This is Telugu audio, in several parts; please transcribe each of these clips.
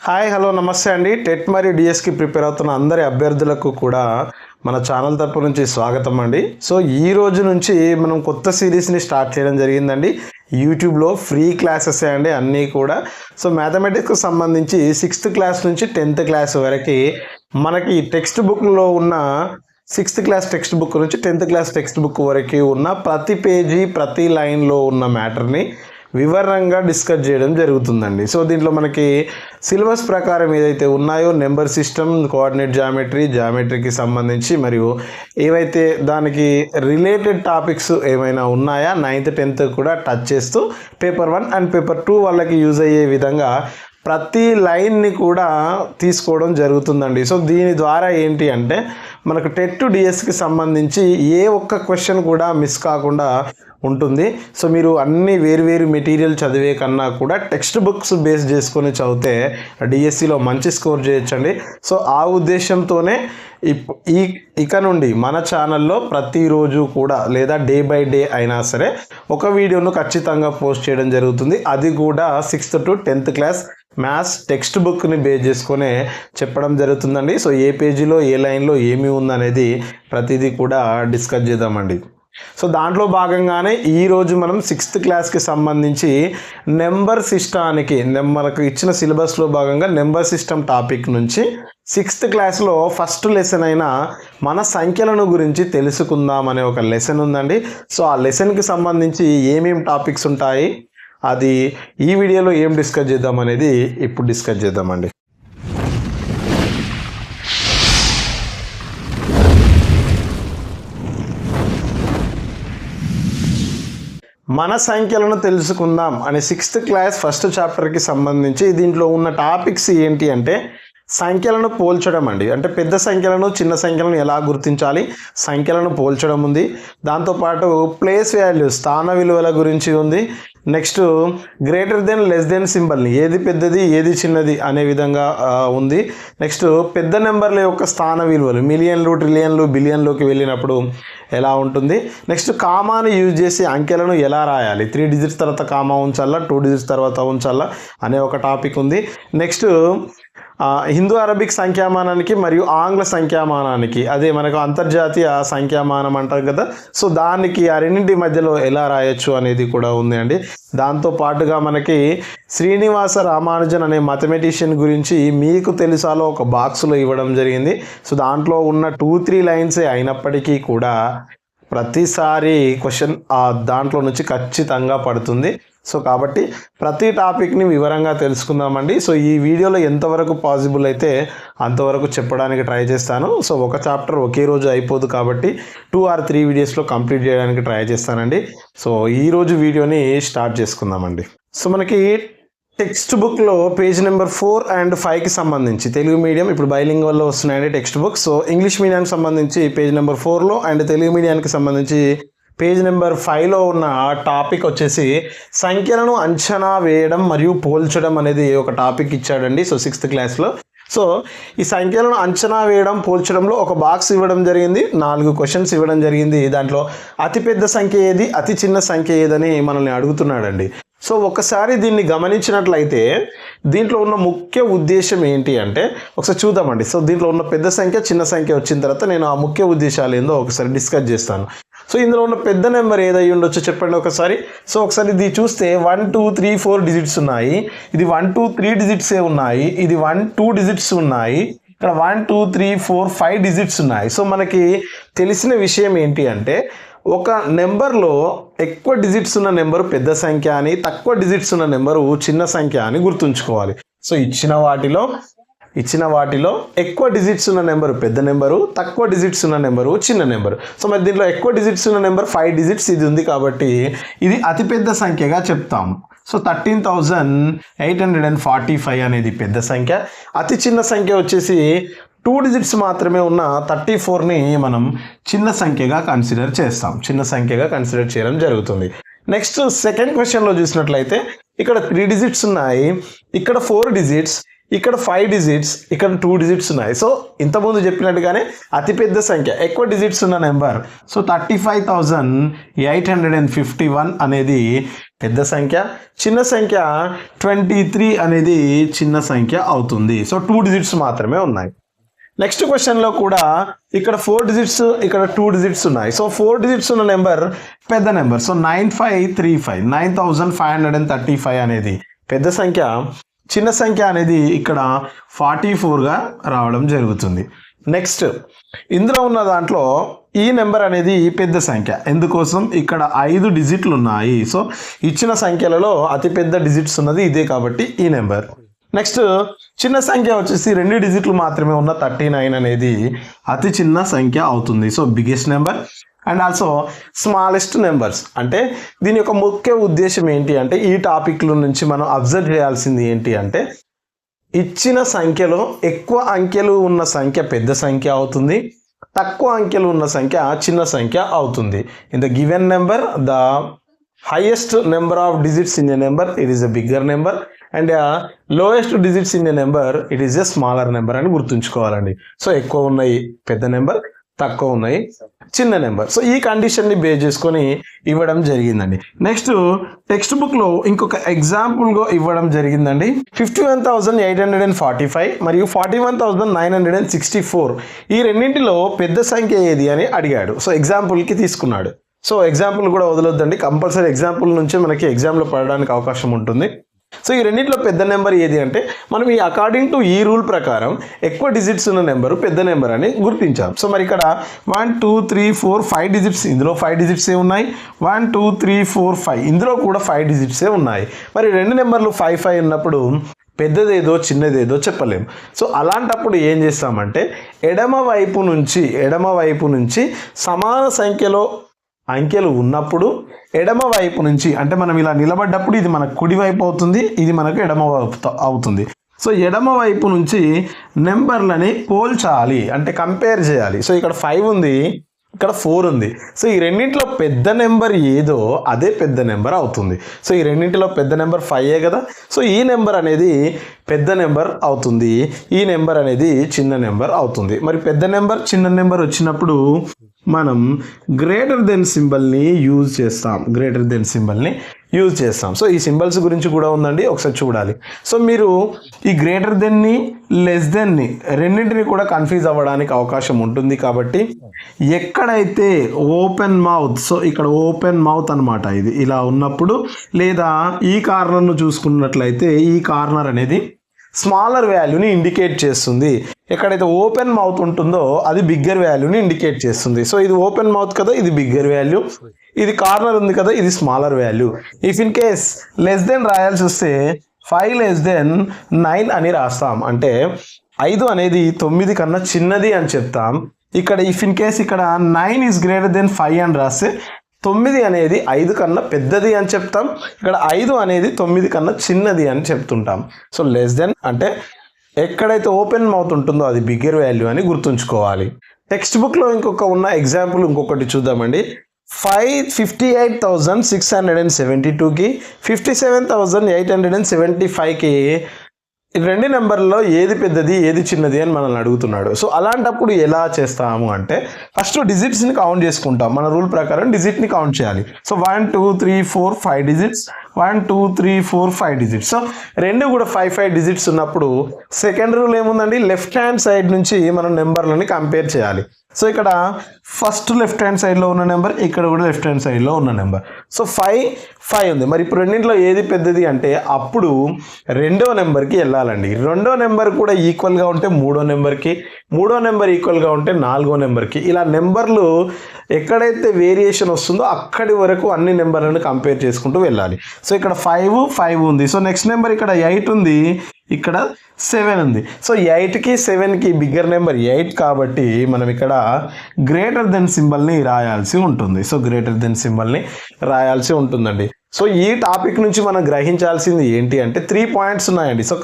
హాయ్ హలో నమస్తే అండి. టెట్ మరియు డిఎస్కి ప్రిపేర్ అవుతున్న అందరి అభ్యర్థులకు కూడా మన ఛానల్ తరపు నుంచి స్వాగతం అండి. సో ఈ రోజు నుంచి మనం కొత్త సిరీస్ని స్టార్ట్ చేయడం జరిగిందండి. యూట్యూబ్లో ఫ్రీ క్లాసెస్ అండి అన్నీ కూడా. సో మ్యాథమెటిక్స్కి సంబంధించి 6th క్లాస్ నుంచి 10th క్లాస్ వరకు మనకి టెక్స్ట్ బుక్లో ఉన్న 6th క్లాస్ టెక్స్ట్ బుక్ నుంచి 10th క్లాస్ టెక్స్ట్ బుక్ వరకు ఉన్న ప్రతి పేజీ ప్రతి లైన్లో ఉన్న మ్యాటర్ని వివరంగా డిస్కస్ చేయడం జరుగుతుందండి. సో దీంట్లో మనకి సిలబస్ ప్రకారం ఏదైతే ఉన్నాయో నెంబర్ సిస్టమ్, కోఆర్డినేట్ జామెట్రీకి సంబంధించి మరియు ఏవైతే దానికి రిలేటెడ్ టాపిక్స్ ఏమైనా ఉన్నాయా 9th 10th కూడా టచ్ చేస్తూ పేపర్ 1 అండ్ పేపర్ 2 వాళ్ళకి యూజ్ అయ్యే విధంగా ప్రతి లైన్ని కూడా తీసుకోవడం జరుగుతుందండి. సో దీని ద్వారా ఏంటి అంటే మనకు టెట్ డిఎస్కి సంబంధించి ఏ ఒక్క క్వశ్చన్ కూడా మిస్ కాకుండా ఉంటుంది. సో మీరు అన్ని వేరు మెటీరియల్ చదివే కన్నా కూడా టెక్స్ట్ బుక్స్ బేస్ చేసుకొని చదివితే డిఎస్సిలో మంచి స్కోర్ చేయొచ్చండి. సో ఆ ఉద్దేశంతోనే ఇక నుండి మన ఛానల్లో ప్రతిరోజు కూడా లేదా డే బై డే అయినా సరే ఒక వీడియోను ఖచ్చితంగా పోస్ట్ చేయడం జరుగుతుంది. అది కూడా 6th to 10th class maths text బుక్ని బేస్ చేసుకునే చెప్పడం జరుగుతుందండి. సో ఏ పేజీలో ఏ లైన్లో ఏమి ఉందనేది ప్రతిదీ కూడా డిస్కస్ చేద్దామండి. సో దాంట్లో భాగంగానే ఈరోజు మనం 6th క్లాస్కి సంబంధించి నెంబర్ సిస్టానికి మనకు ఇచ్చిన సిలబస్లో భాగంగా నెంబర్ సిస్టమ్ టాపిక్ నుంచి 6th క్లాస్లో ఫస్ట్ లెసన్ అయిన మన సంఖ్యలను గురించి తెలుసుకుందాం అనే ఒక లెసన్ ఉందండి. సో ఆ లెసన్కి సంబంధించి ఏమేమి టాపిక్స్ ఉంటాయి, అది ఈ వీడియోలో ఏం డిస్కస్ చేద్దాం అనేది ఇప్పుడు డిస్కస్ చేద్దామండి. మన సంఖ్యలను తెలుసుకుందాం అనే 6th క్లాస్ ఫస్ట్ చాప్టర్కి సంబంధించి దీంట్లో ఉన్న టాపిక్స్ ఏంటి అంటే సంఖ్యలను పోల్చడం అండి. అంటే పెద్ద సంఖ్యలను చిన్న సంఖ్యలను ఎలా గుర్తించాలి, సంఖ్యలను పోల్చడం ఉంది. దాంతోపాటు ప్లేస్ వాల్యూస్ స్థాన విలువల గురించి ఉంది. Next greater than less than సింబల్ని ఏది పెద్దది ఏది చిన్నది అనే విధంగా ఉంది. నెక్స్ట్ పెద్ద నెంబర్ల యొక్క స్థాన విలువలు మిలియన్లు ట్రిలియన్లు బిలియన్లోకి వెళ్ళినప్పుడు ఎలా ఉంటుంది. నెక్స్ట్ కామాని యూజ్ చేసి అంకెలను ఎలా రాయాలి, 3 డిజిట్స్ తర్వాత కామా ఉంచాలా 2 డిజిట్స్ తర్వాత ఉంచాలా అనే ఒక టాపిక్ ఉంది. నెక్స్ట్ హిందూ అరబిక్ సంఖ్యామానానికి మరియు ఆంగ్ల సంఖ్యామానానికి అదే మనకు అంతర్జాతీయ సంఖ్యామానం అంటారు కదా, సో దానికి ఆ రెండింటి మధ్యలో ఎలా రాయొచ్చు అనేది కూడా ఉంది అండి. దాంతో పాటుగా మనకి శ్రీనివాస రామానుజన్ అనే మ్యాథమెటిషియన్ గురించి మీకు తెలుసాలో ఒక బాక్స్లో ఇవ్వడం జరిగింది. సో దాంట్లో ఉన్న 2-3 లైన్సే అయినప్పటికీ కూడా ప్రతిసారి క్వశ్చన్ దాంట్లో నుంచి ఖచ్చితంగా పడుతుంది. సో కాబట్టి ప్రతి టాపిక్ని వివరంగా తెలుసుకుందామండి. సో ఈ వీడియోలో ఎంతవరకు పాసిబుల్ అయితే అంతవరకు చెప్పడానికి ట్రై చేస్తాను. సో ఒక చాప్టర్ ఒకే రోజు అయిపోదు కాబట్టి 2 or 3 వీడియోస్లో కంప్లీట్ చేయడానికి ట్రై చేస్తానండి. సో ఈరోజు వీడియోని స్టార్ట్ చేసుకుందామండి. సో మనకి టెక్స్ట్ బుక్లో పేజ్ నెంబర్ 4 and 5కి సంబంధించి తెలుగు మీడియం ఇప్పుడు బైలింగ్వల్లో వస్తున్నాయండి టెక్స్ట్ బుక్. సో ఇంగ్లీష్ మీడియానికి సంబంధించి పేజ్ నెంబర్ 4లో అండ్ తెలుగు మీడియానికి సంబంధించి పేజ్ నెంబర్ 5లో ఉన్న టాపిక్ వచ్చేసి సంఖ్యలను అంచనా వేయడం మరియు పోల్చడం అనేది ఒక టాపిక్ ఇచ్చాడండి. సో 6th క్లాస్లో సో ఈ సంఖ్యలను అంచనా వేయడం పోల్చడంలో ఒక బాక్స్ ఇవ్వడం జరిగింది, 4 క్వశ్చన్స్ ఇవ్వడం జరిగింది. దాంట్లో అతిపెద్ద సంఖ్య ఏది అతి చిన్న సంఖ్య ఏదని మనల్ని అడుగుతున్నాడండి. సో ఒకసారి దీన్ని గమనించినట్లయితే దీంట్లో ఉన్న ముఖ్య ఉద్దేశం ఏంటి అంటే ఒకసారి చూద్దామండి. సో దీంట్లో ఉన్న పెద్ద సంఖ్య చిన్న సంఖ్య వచ్చిన తర్వాత నేను ఆ ముఖ్య ఉద్దేశాలు ఏందో ఒకసారి డిస్కస్ చేస్తాను. సో ఇందులో ఉన్న పెద్ద నెంబర్ ఏదై ఉండొచ్చో చెప్పండి ఒకసారి. సో ఒకసారి ఇది చూస్తే 1 2 3 4 డిజిట్స్ ఉన్నాయి, ఇది 1 2 3 డిజిట్సే ఉన్నాయి, ఇది 1 2 డిజిట్స్ ఉన్నాయి, ఇక్కడ 1 2 3 4 5 డిజిట్స్ ఉన్నాయి. సో మనకి తెలిసిన విషయం ఏంటి అంటే ఒక నెంబర్లో ఎక్కువ డిజిట్స్ ఉన్న నెంబరు పెద్ద సంఖ్య అని, తక్కువ డిజిట్స్ ఉన్న నెంబరు చిన్న సంఖ్య అని గుర్తుంచుకోవాలి. సో ఇచ్చిన వాటిలో ఎక్కువ డిజిట్స్ ఉన్న నెంబరు పెద్ద నెంబరు, తక్కువ డిజిట్స్ ఉన్న నెంబరు చిన్న నెంబరు. సో మరి దీంట్లో ఎక్కువ డిజిట్స్ ఉన్న నెంబర్ 5 డిజిట్స్ ఇది ఉంది కాబట్టి ఇది అతిపెద్ద సంఖ్యగా చెప్తాము. సో 13,845 అనేది పెద్ద సంఖ్య. అతి చిన్న సంఖ్య వచ్చేసి 2 డిజిట్స్ మాత్రమే ఉన్న 34ని మనం చిన్న సంఖ్యగా కన్సిడర్ చేయడం జరుగుతుంది. నెక్స్ట్ సెకండ్ క్వశ్చన్లో చూసినట్లయితే ఇక్కడ 3 డిజిట్స్ ఉన్నాయి, ఇక్కడ 4 డిజిట్స్, ఇక్కడ 5 డిజిట్స్, ఇక్కడ 2 డిజిట్స్ ఉన్నాయి. సో ఇంతకుముందు చెప్పినట్టుగానే అతిపెద్ద సంఖ్య ఎక్కువ డిజిట్స్ ఉన్న నెంబర్ సో 35,851 అనేది పెద్ద సంఖ్య, చిన్న సంఖ్య 23 అనేది చిన్న సంఖ్య అవుతుంది. సో 2 డిజిట్స్ మాత్రమే ఉన్నాయి. నెక్స్ట్ క్వశ్చన్లో కూడా ఇక్కడ 4 డిజిట్స్, ఇక్కడ 2 డిజిట్స్ ఉన్నాయి. సో 4 డిజిట్స్ ఉన్న నెంబర్ పెద్ద నెంబర్. సో 9535 9535 అనేది పెద్ద సంఖ్య. చిన్న సంఖ్య అనేది ఇక్కడ 44గా రావడం జరుగుతుంది. నెక్స్ట్ ఇందులో ఉన్న దాంట్లో ఈ నెంబర్ అనేది పెద్ద సంఖ్య. ఎందుకోసం ఇక్కడ 5 డిజిట్లు ఉన్నాయి. సో ఇచ్చిన సంఖ్యలలో అతిపెద్ద డిజిట్స్ ఉన్నది ఇదే కాబట్టి ఈ నెంబర్. నెక్స్ట్ చిన్న సంఖ్య వచ్చేసి 2 డిజిట్లు మాత్రమే ఉన్న 39 అనేది అతి చిన్న సంఖ్య అవుతుంది. So biggest number and also smallest numbers. అంటే దీని యొక్క ముఖ్య ఉద్దేశం ఏంటి అంటే ఈ టాపిక్ల నుంచి మనం అబ్జర్వ్ చేయాల్సింది ఏంటి అంటే ఇచ్చిన సంఖ్యలో ఎక్కువ అంకెలు ఉన్న సంఖ్య పెద్ద సంఖ్య అవుతుంది, తక్కువ అంకెలు ఉన్న సంఖ్య చిన్న సంఖ్య అవుతుంది. In the given number the highest number of digits in a number it is a bigger number and lowest digits in a number it is a smaller number అని గుర్తుంచుకోవాలండి. సో ఎక్కువ ఉన్నాయి పెద్ద నెంబర్, తక్కువ ఉన్నాయి చిన్న నెంబర్. సో ఈ కండిషన్ని బేస్ చేసుకొని ఇవ్వడం జరిగిందండి. నెక్స్ట్ టెక్స్ట్ బుక్లో ఇంకొక ఎగ్జాంపుల్గా ఇవ్వడం జరిగిందండి. 51,845 మరియు 41,964 ఈ రెండింటిలో పెద్ద సంఖ్య ఏది అని అడిగాడు. సో ఎగ్జాంపుల్కి తీసుకున్నాడు. సో ఎగ్జాంపుల్ కూడా వదలొద్దండి, కంపల్సరీ ఎగ్జాంపుల్ నుంచే మనకి ఎగ్జామ్లో పడడానికి అవకాశం ఉంటుంది. సో ఈ రెండింటిలో పెద్ద నెంబర్ ఏది అంటే మనం ఈ అకార్డింగ్ టు ఈ రూల్ ప్రకారం ఎక్కువ డిజిట్స్ ఉన్న నెంబరు పెద్ద నెంబర్ అని గుర్తించాం. సో మరి ఇక్కడ 1 2 3 4 5 డిజిట్స్, ఇందులో 5 డిజిట్సే ఉన్నాయి. 1 2 3 4 5 ఇందులో కూడా 5 డిజిట్సే ఉన్నాయి. మరి రెండు నెంబర్లు 5 5 ఉన్నప్పుడు పెద్దదేదో చిన్నదేదో చెప్పలేము. సో అలాంటప్పుడు ఏం చేస్తామంటే ఎడమ వైపు నుంచి సమాన సంఖ్యలో అంకెలు ఉన్నప్పుడు ఎడమ వైపు నుంచి అంటే మనం ఇలా నిలబడ్డప్పుడు ఇది మన కుడి వైపు అవుతుంది, ఇది మనకు ఎడమ వైపు అవుతుంది. సో ఎడమ వైపు నుంచి నెంబర్లని పోల్చాలి అంటే కంపేర్ చేయాలి. సో ఇక్కడ 5 ఉంది, ఇక్కడ 4 ఉంది. సో ఈ రెండింటిలో పెద్ద నెంబర్ ఏదో అదే పెద్ద నెంబర్ అవుతుంది. సో ఈ రెండింటిలో పెద్ద నెంబర్ 5 కదా. సో ఈ నెంబర్ అనేది పెద్ద నెంబర్ అవుతుంది, ఈ నెంబర్ అనేది చిన్న నెంబర్ అవుతుంది. మరి పెద్ద నెంబర్ చిన్న నెంబర్ వచ్చినప్పుడు మనం గ్రేటర్ దెన్ సింబల్ని యూజ్ చేస్తాం. సో ఈ సింబల్స్ గురించి కూడా ఉందండి, ఒకసారి చూడాలి. సో మీరు ఈ గ్రేటర్ దెన్ని లెస్ దెన్ని రెండింటిని కూడా కన్ఫ్యూజ్ అవ్వడానికి అవకాశం ఉంటుంది. కాబట్టి ఎక్కడైతే ఓపెన్ మౌత్, సో ఇక్కడ ఓపెన్ మౌత్ అనమాట ఇది ఇలా ఉన్నప్పుడు, లేదా ఈ కార్నర్ను చూసుకున్నట్లయితే ఈ కార్నర్ అనేది స్మాలర్ వాల్యూని ఇండికేట్ చేస్తుంది. ఎక్కడైతే ఓపెన్ మౌత్ ఉంటుందో అది బిగ్గర్ వాల్యూని ఇండికేట్ చేస్తుంది. సో ఇది ఓపెన్ మౌత్ కదా, ఇది బిగ్గర్ వాల్యూ. ఇది కార్నర్ ఉంది కదా, ఇది smaller value. If in case less than రాయాల్సి వస్తే 5 less than 9 అని రాస్తాం. అంటే 5 అనేది 9 కన్నా చిన్నది అని చెప్తాం. ఇక్కడ ఇఫ్ ఇన్ కేస్ ఇక్కడ 9 ఈజ్ గ్రేటర్ దెన్ 5 అని రాస్తే 9 అనేది 5 కన్నా పెద్దది అని చెప్తాం. ఇక్కడ 5 అనేది 9 కన్నా చిన్నది అని చెప్తుంటాం. సో లెస్ దెన్ అంటే ఎక్కడైతే ఓపెన్ మౌత్ ఉంటుందో అది బిగ్గర్ వాల్యూ అని గుర్తుంచుకోవాలి. టెక్స్ట్ బుక్లో ఇంకొక ఎగ్జాంపుల్ ఇంకొకటి చూద్దామండి. 58,672కి 57,875కి రెండు నెంబర్లో ఏది పెద్దది ఏది చిన్నది అని మనల్ని అడుగుతున్నాడు. సో అలాంటప్పుడు ఎలా చేస్తాము అంటే ఫస్ట్ డిజిట్స్ని కౌంట్ చేసుకుంటాం. మన రూల్ ప్రకారం డిజిట్ని కౌంట్ చేయాలి. So 1 2 3 4 5 digits, 1 2 3 4 5 digits. సో రెండు కూడా 5 డిజిట్స్ ఉన్నప్పుడు సెకండ్ రూల్ ఏముందండి, లెఫ్ట్ హ్యాండ్ సైడ్ నుంచి మనం నెంబర్లని కంపేర్ చేయాలి. సో ఇక్కడ ఫస్ట్ లెఫ్ట్ హ్యాండ్ సైడ్లో ఉన్న నెంబర్, ఇక్కడ కూడా లెఫ్ట్ హ్యాండ్ సైడ్లో ఉన్న నెంబర్. సో 5 ఉంది. మరి ఇప్పుడు రెండింటిలో ఏది పెద్దది అంటే అప్పుడు రెండో నెంబర్కి వెళ్ళాలండి. రెండో నెంబర్ కూడా ఈక్వల్గా ఉంటే మూడో నెంబర్కి, మూడో నెంబర్ ఈక్వల్గా ఉంటే నాలుగో నెంబర్కి. ఇలా నెంబర్లు ఎక్కడైతే వేరియేషన్ వస్తుందో అక్కడి వరకు అన్ని నెంబర్లను కంపేర్ చేసుకుంటూ వెళ్ళాలి. సో ఇక్కడ 5 ఉంది. సో నెక్స్ట్ నెంబర్ ఇక్కడ 8 ఉంది, ఇక్కడ 7 ఉంది. సో 8కి 7కి బిగ్గర్ నెంబర్ 8 కాబట్టి మనం ఇక్కడ గ్రేటర్ దెన్ సింబల్ని రాయాల్సి ఉంటుంది. సో గ్రేటర్ దెన్ సింబల్ని రాయాల్సి ఉంటుందండి. సో ఈ టాపిక్ నుంచి మనం గ్రహించాల్సింది ఏంటి అంటే 3 పాయింట్స్ ఉన్నాయండి. సో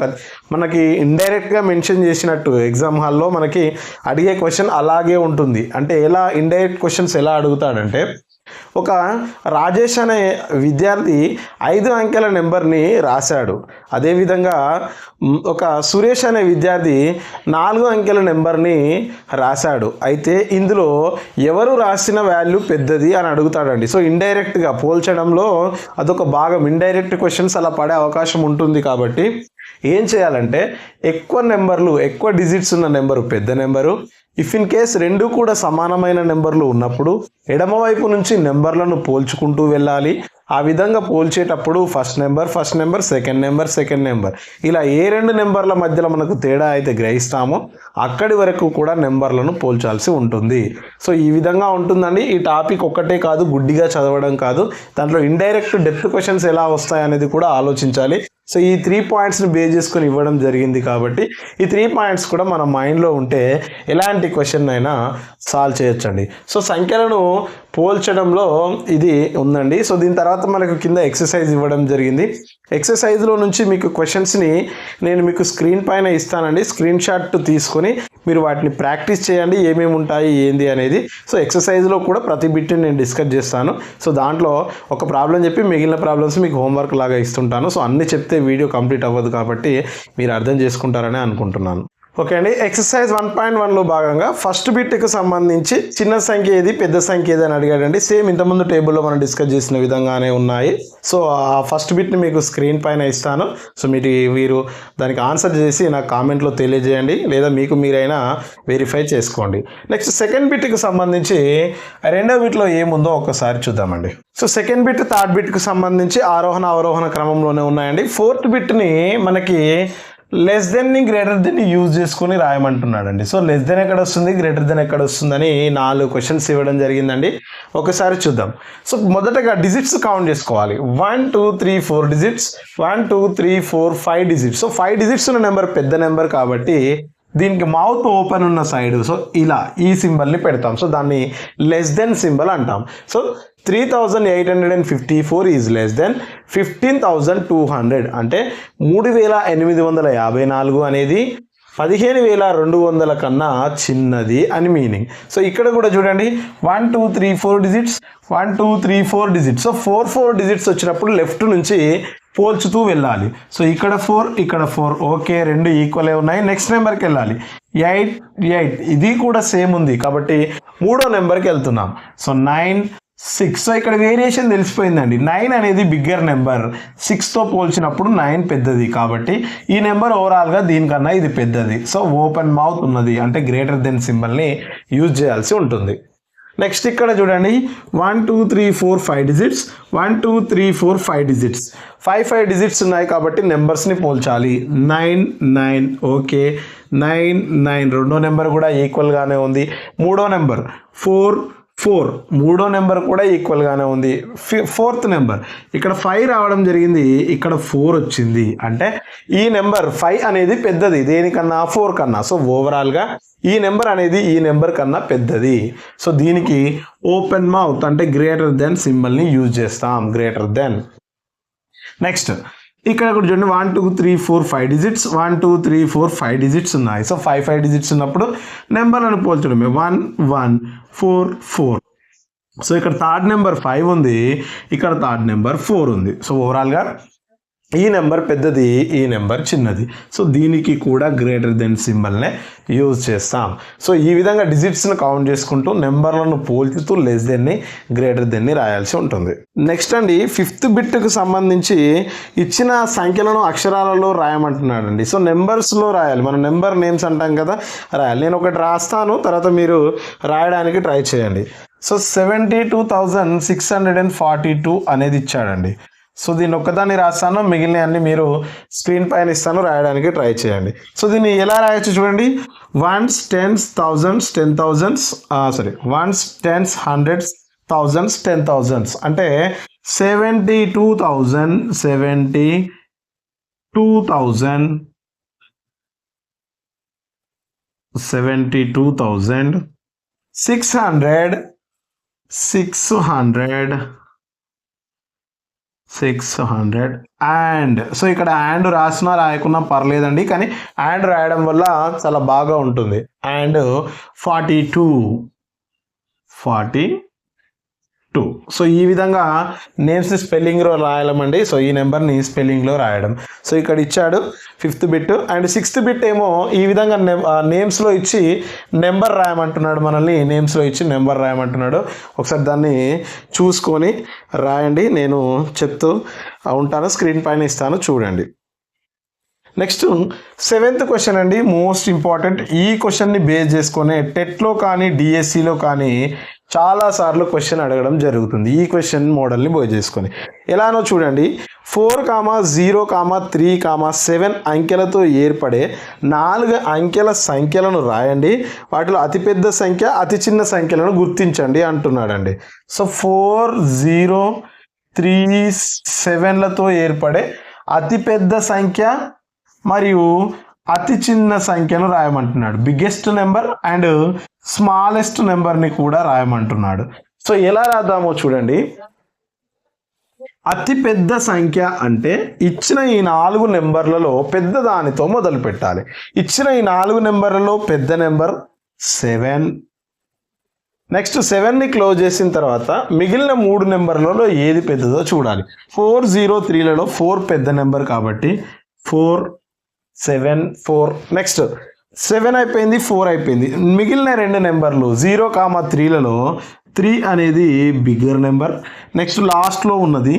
మనకి ఇండైరెక్ట్గా మెన్షన్ చేసినట్టు ఎగ్జామ్ హాల్లో మనకి అడిగే క్వశ్చన్ అలాగే ఉంటుంది. అంటే ఎలా ఇండైరెక్ట్ క్వశ్చన్స్ ఎలా అడుగుతాడంటే ఒక రాజేష్ అనే విద్యార్థి 5 అంకెల నెంబర్ని రాశాడు. అదేవిధంగా ఒక సురేష్ అనే విద్యార్థి 4 అంకెల నెంబర్ని రాశాడు. అయితే ఇందులో ఎవరు రాసిన వాల్యూ పెద్దది అని అడుగుతాడండి. సో ఇండైరెక్ట్గా పోల్చడంలో అదొక భాగం. ఇండైరెక్ట్ క్వశ్చన్స్ అలా పడే అవకాశం ఉంటుంది. కాబట్టి ఏం చేయాలంటే ఎక్కువ డిజిట్స్ ఉన్న నెంబరు పెద్ద నెంబరు. ఇఫ్ ఇన్ కేస్ రెండు కూడా సమానమైన నెంబర్లు ఉన్నప్పుడు ఎడమవైపు నుంచి నెంబర్లను పోల్చుకుంటూ వెళ్ళాలి. ఆ విధంగా పోల్చేటప్పుడు ఫస్ట్ నెంబర్ సెకండ్ నెంబర్ ఇలా ఏ రెండు నెంబర్ల మధ్యలో మనకు తేడా అయితే గ్రహిస్తామో అక్కడి వరకు కూడా నెంబర్లను పోల్చాల్సి ఉంటుంది. సో ఈ విధంగా ఉంటుందండి. ఈ టాపిక్ ఒక్కటే కాదు, గుడ్డిగా చదవడం కాదు, దాంట్లో ఇండైరెక్ట్ డెప్త్ క్వశ్చన్స్ ఎలా వస్తాయి అనేది కూడా ఆలోచించాలి. సో ఈ 3 పాయింట్స్ని బేస్ చేసుకొని ఇవ్వడం జరిగింది. కాబట్టి ఈ 3 పాయింట్స్ కూడా మన మైండ్లో ఉంటే ఎలాంటి క్వశ్చన్ అయినా సాల్వ్ చేయొచ్చండి. సో సంఖ్యలను పోల్చడంలో ఇది ఉందండి. సో దీని తర్వాత మనకు కింద ఎక్సర్సైజ్ ఇవ్వడం జరిగింది. ఎక్సర్సైజ్లో నుంచి మీకు క్వశ్చన్స్ని నేను మీకు స్క్రీన్ పైన ఇస్తానండి. స్క్రీన్ షాట్ తీసుకొని మీరు వాటిని ప్రాక్టీస్ చేయండి, ఏమేమి ఉంటాయి ఏంది అనేది. సో ఎక్సర్సైజ్లో కూడా ప్రతి బిట్ని నేను డిస్కస్ చేస్తాను. సో దాంట్లో ఒక ప్రాబ్లం చెప్పి మిగిలిన ప్రాబ్లమ్స్ మీకు హోంవర్క్ లాగా ఇస్తుంటాను. సో అన్ని చెప్తే వీడియో కంప్లీట్ అవ్వదు, కాబట్టి మీరు అర్థం చేసుకుంటారని అనుకుంటున్నాను. ఓకే అండి, ఎక్సర్సైజ్ 1.1లో భాగంగా ఫస్ట్ బిట్కి సంబంధించి చిన్న సంఖ్య ఏది పెద్ద సంఖ్య ఏది అని అడిగాడండి. సేమ్ ఇంతకుముందు టేబుల్లో మనం డిస్కస్ చేసిన విధంగానే ఉన్నాయి. సో ఆ ఫస్ట్ బిట్ని మీకు స్క్రీన్ పైన ఇస్తాను. సో మీరు దానికి ఆన్సర్ చేసి నాకు కామెంట్లో తెలియజేయండి, లేదా మీకు మీరైనా వెరిఫై చేసుకోండి. నెక్స్ట్ సెకండ్ బిట్కి సంబంధించి రెండో బిట్లో ఏముందో ఒకసారి చూద్దామండి. సో సెకండ్ బిట్ థర్డ్ బిట్కి సంబంధించి ఆరోహణ అవరోహణ క్రమంలోనే ఉన్నాయండి. ఫోర్త్ బిట్ని మనకి లెస్ దెన్ని గ్రేటర్ దెన్ని యూజ్ చేసుకొని రాయమంటున్నాడండి. సో లెస్ దెన్ ఎక్కడ వస్తుంది, గ్రేటర్ దెన్ ఎక్కడ వస్తుందని 4 క్వశ్చన్స్ ఇవ్వడం జరిగిందండి. ఒకసారి చూద్దాం. సో మొదటగా డిజిట్స్ కౌంట్ చేసుకోవాలి. 1 2 3 4 డిజిట్స్, 1 2 3 4 5 డిజిట్స్. సో 5 డిజిట్స్ ఉన్న నెంబర్ పెద్ద నెంబర్ కాబట్టి దీనికి మౌత్ ఓపెన్ ఉన్న సైడ్ సో ఇలా ఈ సింబల్ని పెడతాం. సో దాన్ని లెస్ దెన్ సింబల్ అంటాం. So 3854 is less than 15,200. అంటే 3,854 అనేది 15,200 కన్నా చిన్నది అని మీనింగ్. సో ఇక్కడ కూడా చూడండి 1 2 3 4 డిజిట్స్, 1 2 3 4 డిజిట్స్. సో 4 డిజిట్స్ వచ్చినప్పుడు లెఫ్ట్ నుంచి పోల్చుతూ వెళ్ళాలి. సో ఇక్కడ 4 ఇక్కడ 4 ఓకే, రెండు ఈక్వలే ఉన్నాయి. నెక్స్ట్ నెంబర్కి వెళ్ళాలి 8 ఇది కూడా సేమ్ ఉంది కాబట్టి మూడో నెంబర్కి వెళ్తున్నాం. సో 9 6. సో ఇక్కడ వేరియేషన్ తెలిసిపోయిందండి. 9 అనేది బిగ్గర్ నెంబర్, 6తో పోల్చినప్పుడు 9 పెద్దది కాబట్టి ఈ నెంబర్ ఓవరాల్గా దీనికన్నా ఇది పెద్దది. సో ఓపెన్ మౌత్ ఉన్నది అంటే గ్రేటర్ దెన్ సింబల్ని యూజ్ చేయాల్సి ఉంటుంది. నెక్స్ట్ ఇక్కడ చూడండి 1 2 3 4 5 డిజిట్స్, 1 2 3 4 5 డిజిట్స్. 5 డిజిట్స్ ఉన్నాయి కాబట్టి నెంబర్స్ని పోల్చాలి. 9 ఓకే, 9 రెండో నెంబర్ కూడా ఈక్వల్గానే ఉంది. మూడో నెంబర్ 4 మూడో నెంబర్ కూడా ఈక్వల్గానే ఉంది. ఫోర్త్ నెంబర్ ఇక్కడ 5 రావడం జరిగింది, ఇక్కడ 4 వచ్చింది. అంటే ఈ నెంబర్ 5 అనేది పెద్దది దేనికన్నా, 4 కన్నా. సో ఓవరాల్గా ఈ నెంబర్ అనేది ఈ నెంబర్ కన్నా పెద్దది. సో దీనికి ఓపెన్ మౌత్ అంటే గ్రేటర్ దెన్ సింబల్ని యూజ్ చేస్తాం, గ్రేటర్ దెన్. నెక్స్ట్ ఇక్కడ కూడా చూడండి 1 2 3 4 5 డిజిట్స్, 1 2 3 4 5 డిజిట్స్ ఉన్నాయి. సో 5 డిజిట్స్ ఉన్నప్పుడు నెంబర్లను పోల్చడమే 1 1 4 4. సో ఇక్కడ థర్డ్ నెంబర్ 5 ఉంది, ఇక్కడ థర్డ్ నెంబర్ 4 ఉంది. సో ఓవరాల్గా ఈ నెంబర్ పెద్దది, ఈ నెంబర్ చిన్నది. సో దీనికి కూడా గ్రేటర్ దెన్ సింబల్నే యూజ్ చేస్తాం. సో ఈ విధంగా డిజిట్స్ని కౌంట్ చేసుకుంటూ నెంబర్లను పోల్చుతూ లెస్ దెన్ని గ్రేటర్ దెన్ని రాయాల్సి ఉంటుంది. నెక్స్ట్ అండి 5th బిట్కి సంబంధించి ఇచ్చిన సంఖ్యలను అక్షరాలలో రాయమంటున్నాడండి. సో నెంబర్స్లో రాయాలి, మనం నెంబర్ నేమ్స్ అంటాం కదా, రాయాలి. నేను ఒకటి రాస్తాను, తర్వాత మీరు రాయడానికి ట్రై చేయండి. సో 72,642 అనేది ఇచ్చాడండి. సో దీన్ని ఒక్కదాన్ని రాస్తాను, మిగిలిన అన్ని మీరు స్క్రీన్ పైన ఇస్తాను, రాయడానికి ట్రై చేయండి. సో దీన్ని ఎలా రాయొచ్చు చూడండి. 1s 10s 1000s 10,000s ones 10s 100s 1000s 10,000s అంటే 72,000 600 అండ్ సో ఇక్కడ అండ్ రాసినా రాయకున్నా పర్లేదండి, కానీ అండ్ రాయడం వల్ల చాలా బాగా ఉంటుంది. అండ్ 42 2. సో ఈ విధంగా నేమ్స్ని స్పెల్లింగ్లో రాయాలమండి. సో ఈ నెంబర్ని స్పెల్లింగ్లో రాయడం. సో ఇక్కడ ఇచ్చాడు 5th bit and 6th bit ఏమో ఈ విధంగా నేమ్స్లో ఇచ్చి నెంబర్ రాయమంటున్నాడు. మనల్ని నేమ్స్లో ఇచ్చి నెంబర్ రాయమంటున్నాడు. ఒకసారి దాన్ని చూసుకొని రాయండి. నేను చెప్తూ ఉంటాను, స్క్రీన్ పైన ఇస్తాను, చూడండి. నెక్స్ట్ 7th క్వశ్చన్ అండి, మోస్ట్ ఇంపార్టెంట్. ఈ క్వశ్చన్ని బేస్ చేసుకొని టెట్లో కానీ డిఎస్సిలో కానీ చాలాసార్లు క్వశ్చన్ అడగడం జరుగుతుంది. ఈ క్వశ్చన్ మోడల్ని బేస్ చేసుకొని ఎలానో చూడండి. 4,0,3,7 అంకెలతో ఏర్పడే 4 అంకెల సంఖ్యలను రాయండి. వాటిలో అతిపెద్ద సంఖ్య అతి చిన్న సంఖ్యలను గుర్తించండి అంటున్నాడండి. సో 4,0,3,7లతో ఏర్పడే అతిపెద్ద సంఖ్య మరియు అతి చిన్న సంఖ్యను రాయమంటున్నాడు. బిగ్గెస్ట్ నెంబర్ అండ్ స్మాలెస్ట్ నెంబర్ని కూడా రాయమంటున్నాడు. సో ఎలా రాద్దామో చూడండి. అతి పెద్ద సంఖ్య అంటే ఇచ్చిన ఈ 4 నెంబర్లలో పెద్ద దానితో మొదలు పెట్టాలి. ఇచ్చిన ఈ 4 నెంబర్లలో పెద్ద నెంబర్ 7. నెక్స్ట్ 7ని క్లోజ్ చేసిన తర్వాత మిగిలిన 3 నెంబర్లలో ఏది పెద్దదో చూడాలి. 403లలో 4 పెద్ద నెంబర్ కాబట్టి 4, 7, 4. నెక్స్ట్ 7 అయిపోయింది, 4 అయిపోయింది. మిగిలిన 2 నెంబర్లు 0,3లలో 3 అనేది బిగ్గర్ నెంబర్. నెక్స్ట్ లాస్ట్లో ఉన్నది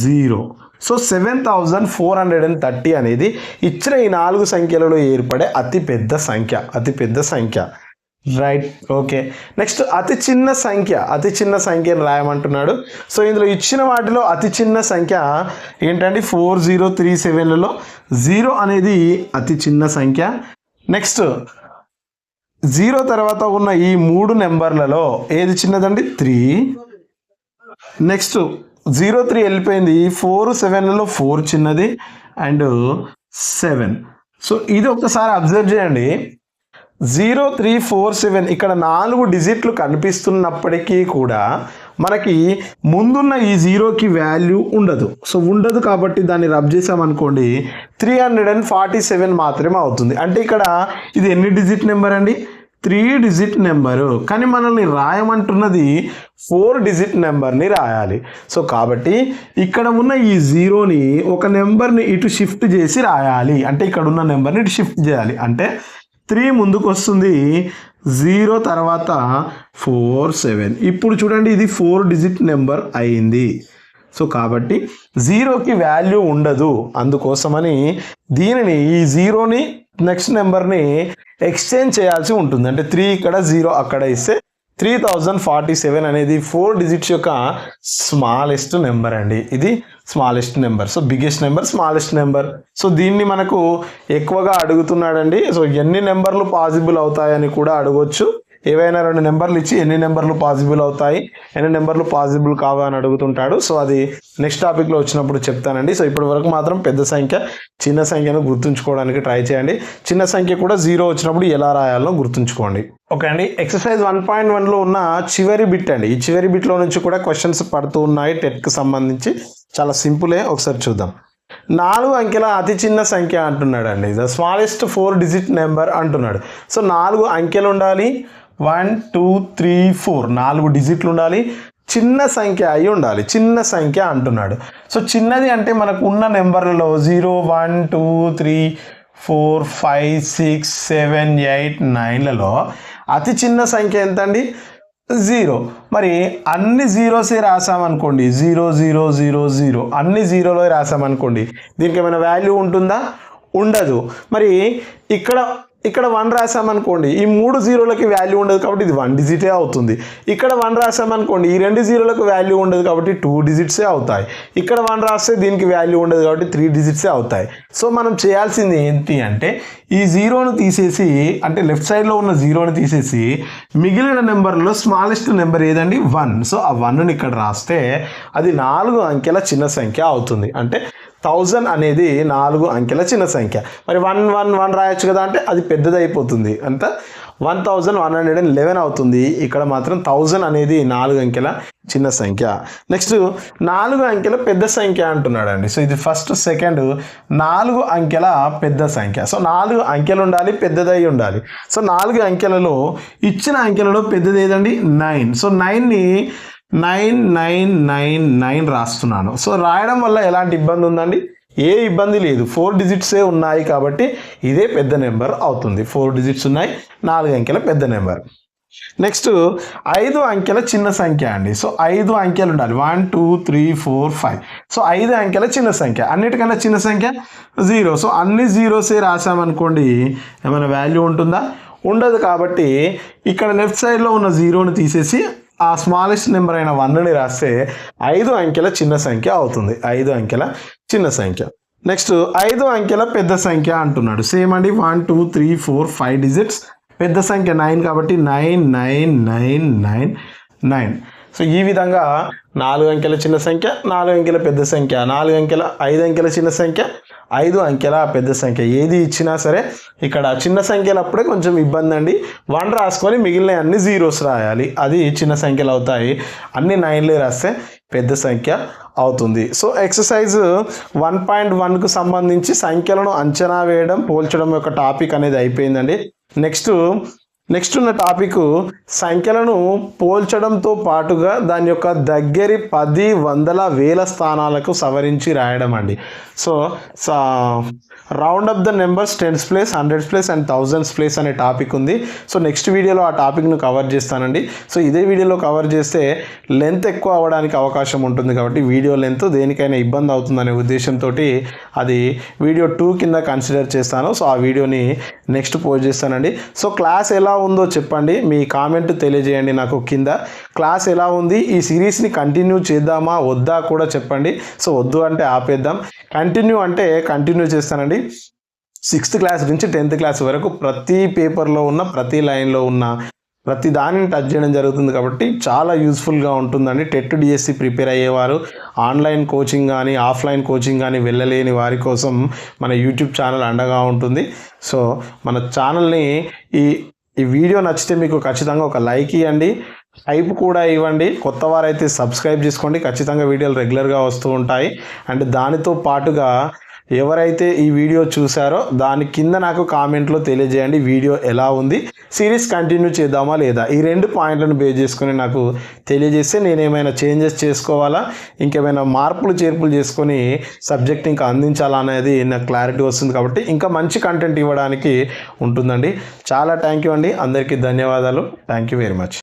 0. సో 7,430 అనేది ఇచ్చిన ఈ 4 సంఖ్యలలో ఏర్పడే అతిపెద్ద సంఖ్య. Right, okay. నెక్స్ట్ అతి చిన్న సంఖ్యను రాయమంటున్నాడు. సో ఇందులో ఇచ్చిన వాటిలో అతి చిన్న సంఖ్య ఏంటంటే 4,037లలో 0 అనేది అతి చిన్న సంఖ్య. నెక్స్ట్ 0 తర్వాత ఉన్న ఈ 3 నెంబర్లలో ఏది చిన్నదండి? 3. నెక్స్ట్ 03 వెళ్ళిపోయింది. 4, 7లలో 4 చిన్నది అండ్ 7. సో ఇది ఒకసారి అబ్జర్వ్ చేయండి. 0347 ఇక్కడ 4 డిజిట్లు కనిపిస్తున్నప్పటికీ కూడా మనకి ముందున్న ఈ 0కి వాల్యూ ఉండదు. సో ఉండదు కాబట్టి దాన్ని రబ్ చేసామనుకోండి 347 మాత్రమే అవుతుంది. అంటే ఇక్కడ ఇది ఎన్ని డిజిట్ నెంబర్ అండి? 3 డిజిట్ నెంబరు. కానీ మనల్ని రాయమంటున్నది 4 డిజిట్ నెంబర్ని రాయాలి. సో కాబట్టి ఇక్కడ ఉన్న ఈ 0ని ఒక నెంబర్ని ఇటు షిఫ్ట్ చేసి రాయాలి. అంటే ఇక్కడ ఉన్న నెంబర్ని ఇటు షిఫ్ట్ చేయాలి. అంటే 3 ముందుకు వస్తుంది, 0 తర్వాత 4, 7. ఇప్పుడు చూడండి ఇది 4 డిజిట్ నెంబర్ అయింది. సో కాబట్టి 0కి వాల్యూ ఉండదు. అందుకోసమని దీనిని ఈ 0ని నెక్స్ట్ నెంబర్ని ఎక్స్చేంజ్ చేయాల్సి ఉంటుంది. అంటే 3 ఇక్కడ 0 అక్కడ ఇస్తే 3047 అనేది 4 డిజిట్స్ యొక్క స్మాలెస్ట్ నెంబర్ అండి. ఇది smallest number. So biggest number, smallest number. So దీన్ని మనకు ఎక్కువగా అడుగుతున్నాడండి. సో ఎన్ని నెంబర్లు పాసిబుల్ అవుతాయని కూడా అడగొచ్చు. ఏవైనా 2 నెంబర్లు ఇచ్చి ఎన్ని నెంబర్లు పాసిబుల్ అవుతాయి, ఎన్ని నెంబర్లు పాసిబుల్ కావా అని అడుగుతుంటాడు. సో అది నెక్స్ట్ టాపిక్లో వచ్చినప్పుడు చెప్తానండి. సో ఇప్పటి వరకు మాత్రం పెద్ద సంఖ్య, చిన్న సంఖ్యను గుర్తుంచుకోవడానికి ట్రై చేయండి. చిన్న సంఖ్య కూడా 0 వచ్చినప్పుడు ఎలా రాయాలో గుర్తుంచుకోండి. ఓకే అండి, ఎక్సర్సైజ్ 1.1లో ఉన్న చివరి బిట్ అండి. ఈ చివరి బిట్లో నుంచి కూడా క్వశ్చన్స్ పడుతూ ఉన్నాయి టెట్కి సంబంధించి. చాలా సింపులే, ఒకసారి చూద్దాం. 4 అంకెల అతి చిన్న సంఖ్య అంటున్నాడు అండి. ద స్మాలెస్ట్ 4 డిజిట్ నెంబర్ అంటున్నాడు. సో 4 అంకెలు ఉండాలి. 1, 2, 3, 4 4 డిజిట్లు ఉండాలి. చిన్న సంఖ్య అయి ఉండాలి. చిన్న సంఖ్య అంటున్నాడు. సో చిన్నది అంటే మనకు ఉన్న నెంబర్లలో 0, 1, 2, 3, 4, 5, 6, 7, 8, 9లలో అతి చిన్న సంఖ్య ఎంత అండి? 0. మరి అన్ని జీరోసే రాసామనుకోండి, 0, 0, 0, 0 అన్ని 0లో రాసామనుకోండి, దీనికి ఏమైనా వాల్యూ ఉంటుందా? ఉండదు. మరి ఇక్కడ 1 రాసామనుకోండి, ఈ 3 జీరోలకి వాల్యూ ఉండదు కాబట్టి ఇది 1 డిజిటే అవుతుంది. ఇక్కడ 1 రాసామనుకోండి, ఈ 2 జీరోలకు వాల్యూ ఉండదు కాబట్టి 2 డిజిట్సే అవుతాయి. ఇక్కడ 1 రాస్తే దీనికి వాల్యూ ఉండదు కాబట్టి 3 డిజిట్సే అవుతాయి. సో మనం చేయాల్సింది ఏంటి అంటే ఈ 0ను తీసేసి, అంటే లెఫ్ట్ సైడ్లో ఉన్న 0ను తీసేసి మిగిలిన నెంబర్లో స్మాలెస్ట్ నెంబర్ ఏదండి? 1. సో ఆ 1ని ఇక్కడ రాస్తే అది 4 అంకెల చిన్న సంఖ్య అవుతుంది. అంటే 1000 అనేది 4 అంకెల చిన్న సంఖ్య. మరి 1 రాయొచ్చు కదా, అంటే అది పెద్దది అయిపోతుంది. అంత 1111 అవుతుంది. ఇక్కడ మాత్రం 1000 అనేది 4 అంకెల చిన్న సంఖ్య. నెక్స్ట్ 4 అంకెల పెద్ద సంఖ్య అంటున్నాడు అండి. సో ఇది ఫస్ట్, సెకండ్ 4 అంకెల పెద్ద సంఖ్య. సో 4 అంకెలు ఉండాలి, పెద్దదై ఉండాలి. సో 4 అంకెలలో ఇచ్చిన అంకెలలో పెద్దది ఏదండి? 9. సో 9ని 9999 రాస్తున్నాను. సో రాయడం వల్ల ఎలాంటి ఇబ్బంది ఉందండి? ఏ ఇబ్బంది లేదు. 4 డిజిట్సే ఉన్నాయి కాబట్టి ఇదే పెద్ద నెంబర్ అవుతుంది. 4 డిజిట్స్ ఉన్నాయి, 4 అంకెల పెద్ద నెంబర్. నెక్స్ట్ 5 అంకెల చిన్న సంఖ్య అండి. సో 5 అంకెలు ఉండాలి. 1 2 3 4 5. సో 5 అంకెల చిన్న సంఖ్య. అన్నిటికన్నా చిన్న సంఖ్య 0. సో అన్ని జీరోసే రాసామనుకోండి, ఏమైనా వాల్యూ ఉంటుందా? ఉండదు. కాబట్టి ఇక్కడ లెఫ్ట్ సైడ్లో ఉన్న 0ని తీసేసి ఆ స్మాలెస్ట్ నెంబర్ అయిన 1ని రాస్తే 5 అంకెల చిన్న సంఖ్య అవుతుంది. 5 అంకెల చిన్న సంఖ్య. నెక్స్ట్ 5 అంకెల పెద్ద సంఖ్య అంటున్నాడు. సేమ్ అండి. 1 2 3 4 5 డిజిట్స్. పెద్ద సంఖ్య 9 కాబట్టి 99999. సో ఈ విధంగా 4 అంకెల చిన్న సంఖ్య, 4 అంకెల పెద్ద సంఖ్య, 5 అంకెల చిన్న సంఖ్య, 5 అంకెల పెద్ద సంఖ్య ఏది ఇచ్చినా సరే ఇక్కడ చిన్న సంఖ్యలప్పుడే కొంచెం ఇబ్బంది అండి. 1 రాసుకొని మిగిలిన అన్ని జీరోస్ రాయాలి. అది చిన్న సంఖ్యలు అవుతాయి. అన్ని 9లే రాస్తే పెద్ద సంఖ్య అవుతుంది. సో ఎక్సర్సైజ్ 1.1కు సంబంధించి సంఖ్యలను అంచనా వేయడం, పోల్చడం యొక్క టాపిక్ అనేది అయిపోయిందండి. నెక్స్ట్ ఉన్న టాపిక్ సంఖ్యలను పోల్చడంతో పాటుగా దాని యొక్క దగ్గరి 10, 100, 1000 స్థానాలకు సవరించి రాయడం అండి. So round up the numbers 10s place, 100s place and 1000s place అనే టాపిక్ ఉంది. సో నెక్స్ట్ వీడియోలో ఆ టాపిక్ను కవర్ చేస్తానండి. సో ఇదే వీడియోలో కవర్ చేస్తే లెంత్ ఎక్కువ అవ్వడానికి అవకాశం ఉంటుంది కాబట్టి వీడియో లెంత్ దేనికైనా ఇబ్బంది అవుతుందనే ఉద్దేశంతో అది వీడియో 2 కింద కన్సిడర్ చేస్తాను. సో ఆ వీడియోని నెక్స్ట్ పోస్ట్ చేస్తానండి. సో క్లాస్ ఎలా ఉందో చెప్పండి, మీ కామెంట్ తెలియజేయండి నాకు కింద. క్లాస్ ఎలా ఉంది, ఈ సిరీస్ని కంటిన్యూ చేద్దామా వద్దా కూడా చెప్పండి. సో వద్దు అంటే ఆపేద్దాం, కంటిన్యూ అంటే కంటిన్యూ చేస్తానండి. 6th క్లాస్ నుంచి 10th క్లాస్ వరకు ప్రతి పేపర్లో ఉన్న, ప్రతి లైన్లో ఉన్న ప్రతి దానిని టచ్ చేయడం జరుగుతుంది కాబట్టి చాలా యూస్ఫుల్గా ఉంటుందండి. టెట్ డిఎస్సి ప్రిపేర్ అయ్యేవారు, ఆన్లైన్ కోచింగ్ కానీ ఆఫ్లైన్ కోచింగ్ కానీ వెళ్ళలేని వారి కోసం మన యూట్యూబ్ ఛానల్ అండగా ఉంటుంది. సో మన ఛానల్ని ఈ వీడియో నచ్చితే మీకు ఖచ్చితంగా ఒక లైక్ ఇవ్వండి, హైప్ కూడా ఇవ్వండి. కొత్త వారైతే సబ్స్క్రైబ్ చేసుకోండి. ఖచ్చితంగా వీడియోలు రెగ్యులర్గా వస్తూ ఉంటాయి. అండ్ దానితో పాటుగా ఎవరైతే ఈ వీడియో చూసారో దాని కింద నాకు కామెంట్లో తెలియజేయండి వీడియో ఎలా ఉంది, సిరీస్ కంటిన్యూ చేద్దామా లేదా. ఈ 2 పాయింట్లను బేస్ చేసుకొని నాకు తెలియజేస్తే నేను ఏమైనా చేంజెస్ చేసుకోవాలా, ఇంకేమైనా మార్పులు చేర్పులు చేసుకొని సబ్జెక్ట్ ఇంకా అందించాలా అనేది నాకు క్లారిటీ వస్తుంది. కాబట్టి ఇంకా మంచి కంటెంట్ ఇవ్వడానికి ఉంటుందండి. చాలా థ్యాంక్ యూ అండి. అందరికీ ధన్యవాదాలు. Thank you very much.